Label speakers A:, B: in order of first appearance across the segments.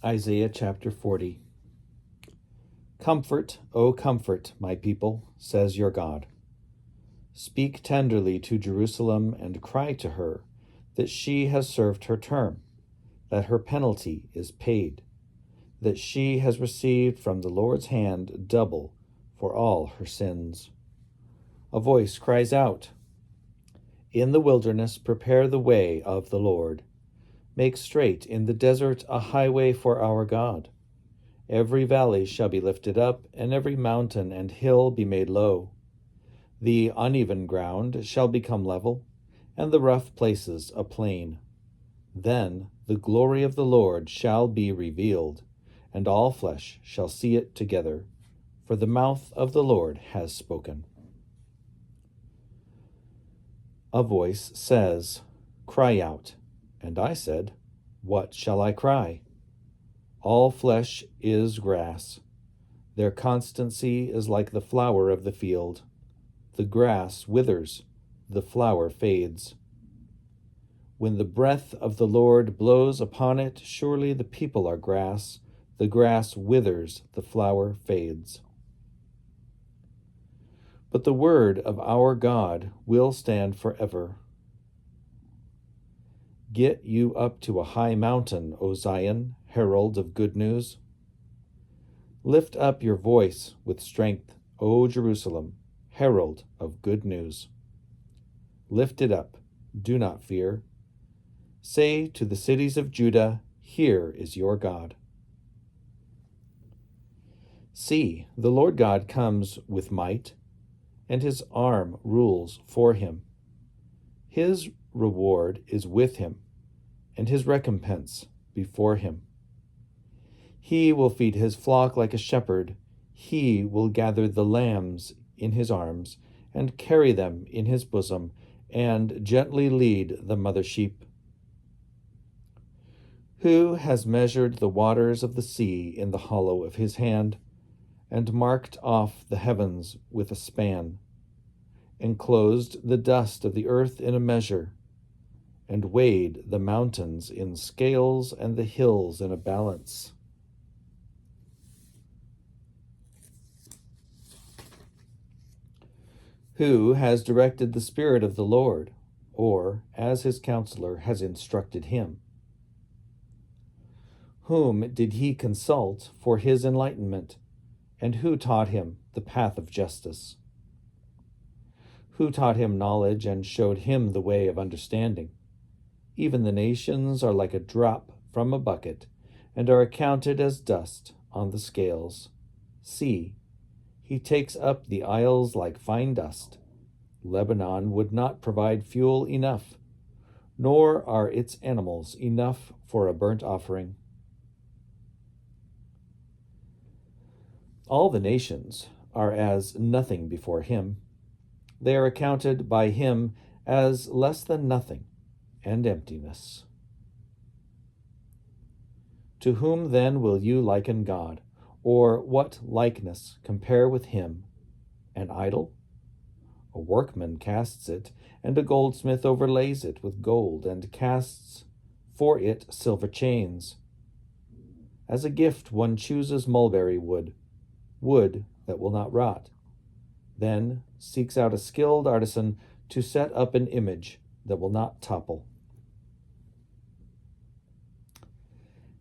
A: Isaiah chapter 40. Comfort, O comfort, my people, says your God. Speak tenderly to Jerusalem and cry to her that she has served her term, that her penalty is paid, that she has received from the Lord's hand double for all her sins. A voice cries out, "In the wilderness prepare the way of the Lord. Make straight in the desert a highway for our God. Every valley shall be lifted up, and every mountain and hill be made low. The uneven ground shall become level, and the rough places a plain. Then the glory of the Lord shall be revealed, and all flesh shall see it together, for the mouth of the Lord has spoken." A voice says, "Cry out." And I said, "What shall I cry?" All flesh is grass. Their constancy is like the flower of the field. The grass withers, the flower fades. When the breath of the Lord blows upon it, surely the people are grass. The grass withers, the flower fades. But the word of our God will stand forever. Get you up to a high mountain, O Zion, herald of good news. Lift up your voice with strength, O Jerusalem, herald of good news. Lift it up, do not fear. Say to the cities of Judah, "Here is your God." See, the Lord God comes with might, and his arm rules for him. His reward is with him, and his recompense before him. He will feed his flock like a shepherd. He will gather the lambs in his arms and carry them in his bosom and gently lead the mother sheep. Who has measured the waters of the sea in the hollow of his hand and marked off the heavens with a span, enclosed the dust of the earth in a measure, and weighed the mountains in scales and the hills in a balance? Who has directed the Spirit of the Lord, or, as his counselor, has instructed him? Whom did he consult for his enlightenment, and who taught him the path of justice? Who taught him knowledge and showed him the way of understanding? Even the nations are like a drop from a bucket, and are accounted as dust on the scales. See, he takes up the isles like fine dust. Lebanon would not provide fuel enough, nor are its animals enough for a burnt offering. All the nations are as nothing before him. They are accounted by him as less than nothing and emptiness. To whom then will you liken God, or what likeness compare with him? An idol? A workman casts it, and a goldsmith overlays it with gold, and casts for it silver chains. As a gift one chooses mulberry wood, wood that will not rot, then seeks out a skilled artisan to set up an image that will not topple.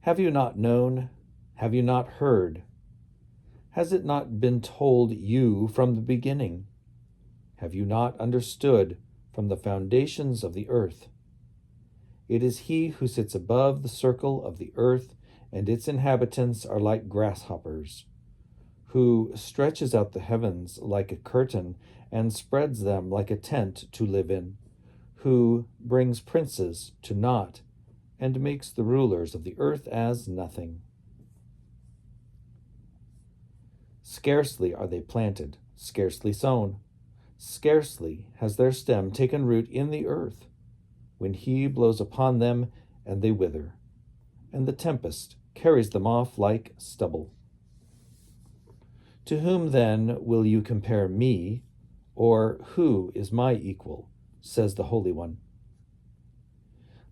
A: Have you not known? Have you not heard? Has it not been told you from the beginning? Have you not understood from the foundations of the earth? It is he who sits above the circle of the earth, and its inhabitants are like grasshoppers, who stretches out the heavens like a curtain and spreads them like a tent to live in, who brings princes to naught and makes the rulers of the earth as nothing. Scarcely are they planted, scarcely sown, scarcely has their stem taken root in the earth, when he blows upon them and they wither, and the tempest carries them off like stubble. To whom then will you compare me, or who is my equal, says the Holy One.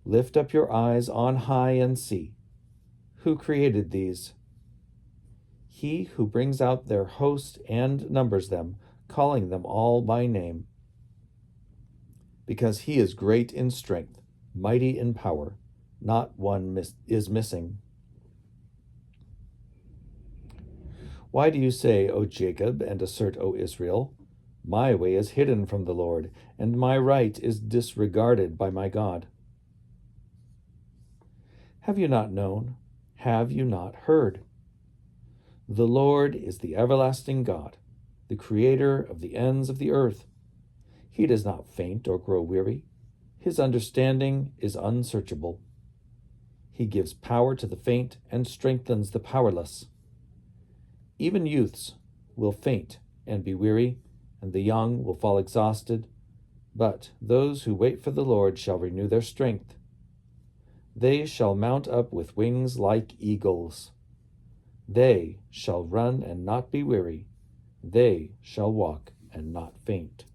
A: Lift up your eyes on high and see. Who created these? He who brings out their host and numbers them, calling them all by name. Because he is great in strength, mighty in power, not one is missing. Why do you say, O Jacob, and assert, O Israel, my way is hidden from the Lord, and my right is disregarded by my God? Have you not known? Have you not heard? The Lord is the everlasting God, the creator of the ends of the earth. He does not faint or grow weary. His understanding is unsearchable. He gives power to the faint and strengthens the powerless. Even youths will faint and be weary, and the young will fall exhausted. But those who wait for the Lord shall renew their strength. They shall mount up with wings like eagles. They shall run and not be weary. They shall walk and not faint.